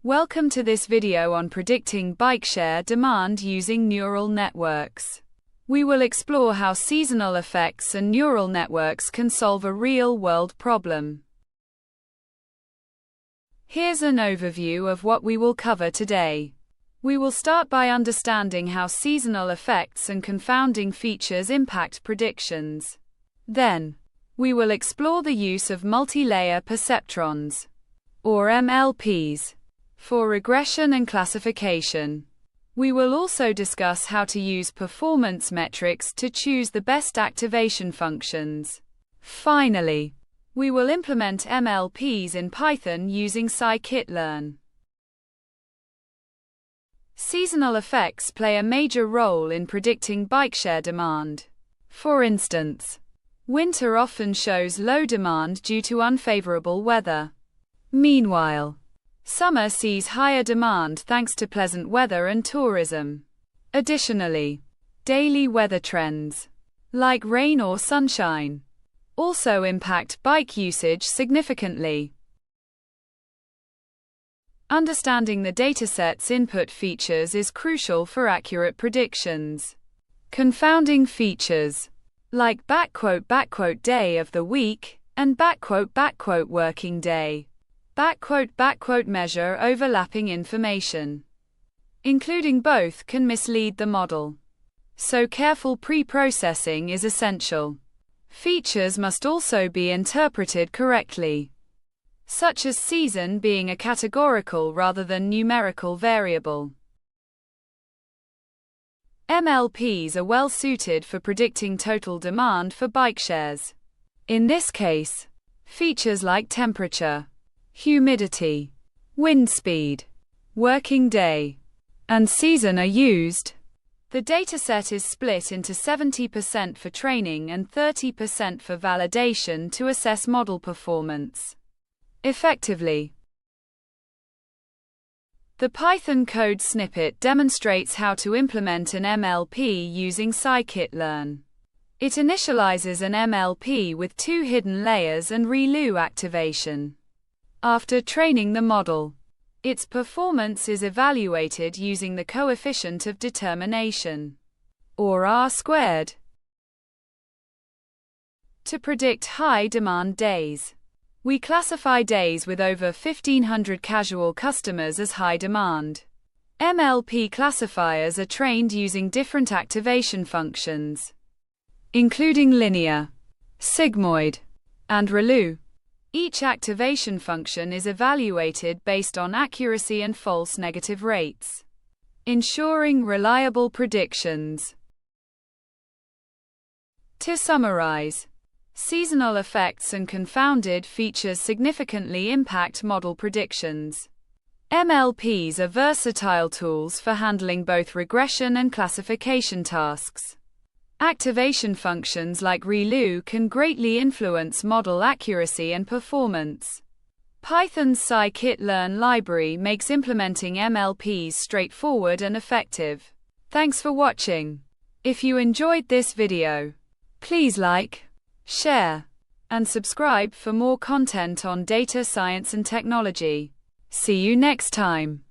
Welcome to this video on predicting bike share demand using neural networks. We will explore how seasonal effects and neural networks can solve a real-world problem. Here's an overview of what we will cover today. We will start by understanding how seasonal effects and confounding features impact predictions. Then, we will explore the use of multilayer perceptrons, or MLPs, for regression and classification. We will also discuss how to use performance metrics to choose the best activation functions. Finally, we will implement MLPs in Python using scikit-learn. Seasonal effects play a major role in predicting bike share demand. For instance, winter often shows low demand due to unfavorable weather. Meanwhile, summer sees higher demand thanks to pleasant weather and tourism. Additionally, daily weather trends, like rain or sunshine, also impact bike usage significantly. Understanding the dataset's input features is crucial for accurate predictions. Confounding features, like "day of the week" and "working day," measure overlapping information. Including both can mislead the model, so careful pre-processing is essential. Features must also be interpreted correctly, such as season being a categorical rather than numerical variable. MLPs are well suited for predicting total demand for bike shares. In this case, features like temperature, humidity, wind speed, working day, and season are used. The dataset is split into 70% for training and 30% for validation to assess model performance effectively. The Python code snippet demonstrates how to implement an MLP using scikit-learn. It initializes an MLP with two hidden layers and ReLU activation. After training the model, its performance is evaluated using the coefficient of determination, or R², to predict high-demand days. We classify days with over 1,500 casual customers as high demand. MLP classifiers are trained using different activation functions, including linear, sigmoid, and ReLU. Each activation function is evaluated based on accuracy and false negative rates, ensuring reliable predictions. To summarize, seasonal effects and confounded features significantly impact model predictions. MLPs are versatile tools for handling both regression and classification tasks. Activation functions like ReLU can greatly influence model accuracy and performance. Python's scikit-learn library makes implementing MLPs straightforward and effective. Thanks for watching. If you enjoyed this video, please like, share, and subscribe for more content on data science and technology. See you next time.